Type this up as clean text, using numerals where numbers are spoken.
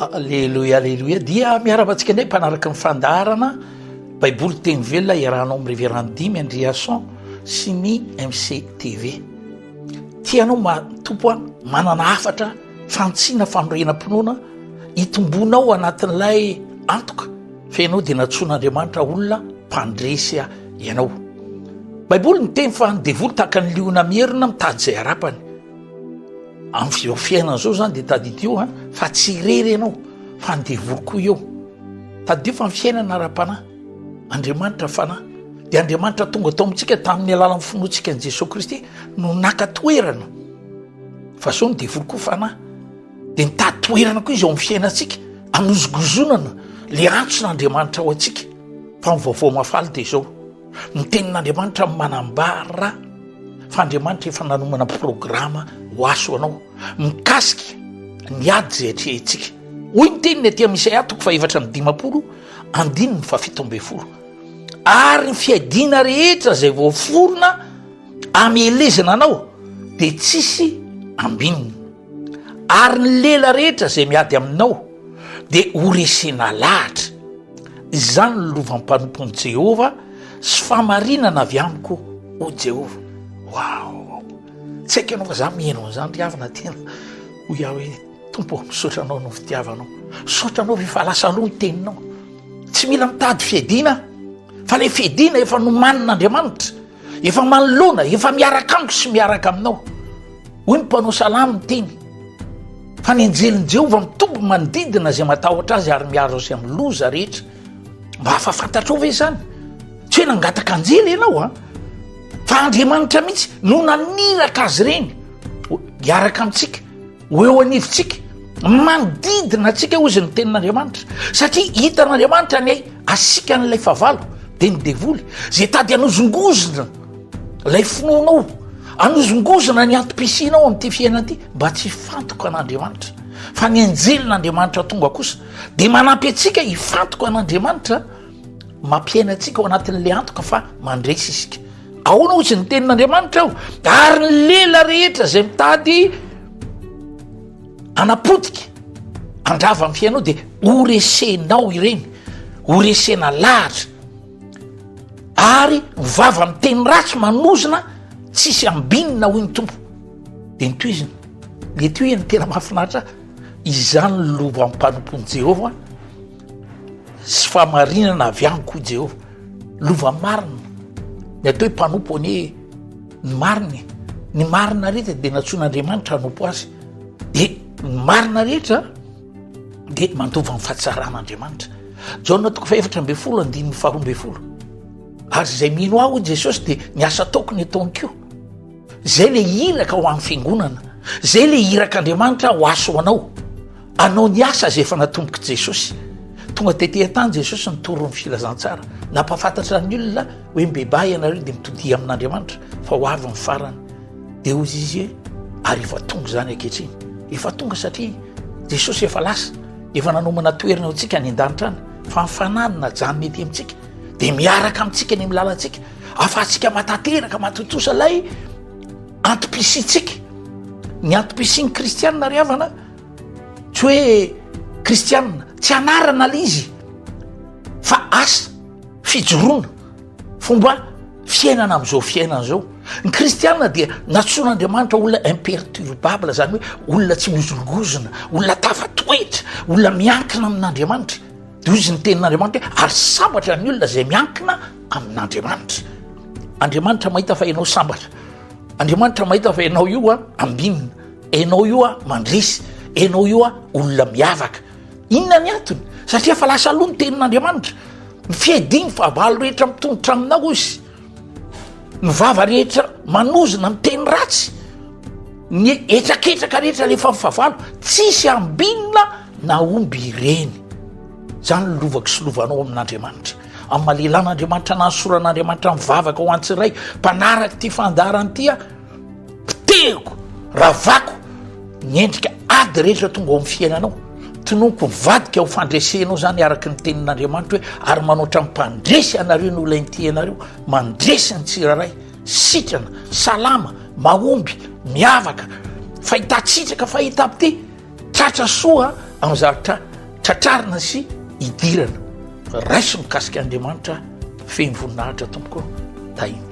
Alleloia, alleloia. Dia miaravantsika ndray mpanaraka ny fandaharana baiboly teny velona iarahanao amin'ny révérend Dimy Andreasson sy ny MCTV. Tianao tompo a manana hafatra fantsina fanorenam-pinoana hitombonao anatin'ilay antoka fa ianao dia natsoan'Andriamanitra olona mpandresy ianao. Baiboly ny teny fa ny devoly tahaka ny liona mierina mitady izay harapany. Amin'ny fiainana zao zany dia tadidio fa tsy irery ianao fa ny devoly koa eo. Tadidio fa ny fiainana ara-panahy Andriamanitra fanahy dia Andriamanitra tonga tao amintsika tamin'ny alalan'ny finoantsika an'i Jesosy Kristy no naka-toerana fa zao ny devoly koa fanahy dia nitady toerana koa izy ao amin'ny fiainantsika hanozogozonana le antson'Andriamanitra ao antsika fa ny vaovao mafaly dia zao ny tenin'Andriamanitra manambara fa Andriamanitra efa nanomana programa ho aso anao mikasika ny ady zay atrehantsika. Hoy ny teniny aty amin'ny Isaia 4:5-7 ary ny fiadiana rehetra zay voaforona amelezana anao dia tsisy ambinina, ary ny lela rehetra zay miady aminao dia horesena lahatra. Izany ny lovam-panompony Jehova sy famarinana avy amiko o Jehova. Wow, tsy haiko ianao fa za mihaino an'izany riavana tena ho iaho hoe tompo misaotra anao no fitiavanao, saotra anao efa lasa aloha ny teninao, tsy mila mitady fiadiana fa le fiadiana efa nomanin'Andriamanitra, efa manoloana, efa miaraka amiko sy miaraka aminao. Hoy ny mpanao salamy ny teny fa ny anjelin' Jehova mitombo manodidina zay matahotra azy ary miaro azy amin'ny loza rehetra. Mba afafantatrao ve zany? Tsy hoe nangataka anjely ianao fa Andriamanitra mihitsy no naniraka azy reny hiaraka amintsika ho eo anivontsika manodidina antsika ozy ny tenin'Andriamanitra, satria hitan'Andriamanitra ny asika n'ilay favalo dia ny devoly zay tady hanozongozona lay finoanao, hanozongozona ny antom-pisinao amin'ity fiainana ity mba tsy hifantoka an'Andriamanitra. Fa ny anjelin'Andriamanitra tonga kosa dia manampy antsika hifantoka an'Andriamanitra, mampiaina antsika ao anatin'ilay antoka fa mandresy isika. Ahoana ozy ny tenin'Andriamanitra ao? Ary ny lela rehetra zay mitady anapotika andrava amin'ny fiainao dia horesenao ireny, horesena lahatra, ary mivava amin'ny teny ratsy manozona tsisy ambinina hoy ny tompo. dia nitoizina le tohiny tena mahafinaritra. Izany lovam-panompony Jehova sy famarinana avy amiko Jehova. Lova marina ny atao hoe mpanompo any ny marina rehetra dia natsoan'Andriamanitra hanompo azy, dia ny marina rehetra dia mandova amin'ny fahatsaràn'Andriamanitra. Jaona 4:12 ary zay mino aho Jesosy dia ny asa ataoko ny ataony koa, zay le iraka ho amin'ny fiangonana, zay le irak'Andriamanitra ho aso anao ny asa zay efa natomboka Jesosy. Tonga tetỳ tany Jesosy nitoro ny filazantsara, nampafantatra ny olona hoe mbeba ianareo dia mitodia amin'Andriamanitra fa ho avy ny farany. Dia ozy izy hoe ary efa tonga zany ankehitriny, efa tonga satria Jesosy efa lasa, efa nanomana toerana ao antsika any an-danitra any fa mifananina janony ety amintsika dia miaraka amintsika ny milalantsika, afahantsika matateraka matotosa lay antom-pisitsika. Ny antom-pisin'ny kristianina riavana tsy hoe kristianina tsy anarana le izy fa asa fijoroana, fomba fiainana amin'izao fiainana zao. Ny kristianina dia natsoan'Andriamanitra olona imperturbable, zany hoe olona tsy mizongozona, olona tafatoetra, olona miankina amin'Andriamanitra. Dia ozy ny tenin'Andriamanitra hoe ary sambatra ny olona zay miankina amin'Andriamanitra. Andriamanitra mahita fa ianao sambatra, Andriamanitra mahita fa ianao io ambinina, ianao io mandresy, ianao io olona miavaka. Inona ny antony? Satria fa lasa aloha ny tenin'Andriamanitra. Ny fiadiny favalo rehetra mitongotra aminao ozy, ny vava rehetra manozona miteny ratsy, ny etraketraka rehetra rehefa mifavalo tsisy ambinina na omby ireny. Zany ny lovako sy lovanao amin'Andriamanitra. Amin'ny mahalelan'Andriamanitra nansoran'Andriamanitra mivavaka ho antsiray mpanaraka ty fandarany ty pitehiko, ravako ny endrika ady rehetra tonga ao amin'ny fiainanao. Tononoko mivadika ho fandresenao zany araky ny tenin'Andriamanitra hoe ary manoatra mimpandresy anareo ny olona inty anareo, mandresy ny tsiraray, sitrana, salama, mahomby, miavaka, fahitatsitraka fahita apity, tratra soa amin'ny zavatra tratrarina sy idirana raiso mikasika andriamanitra feno voninahitra tompoko tahiny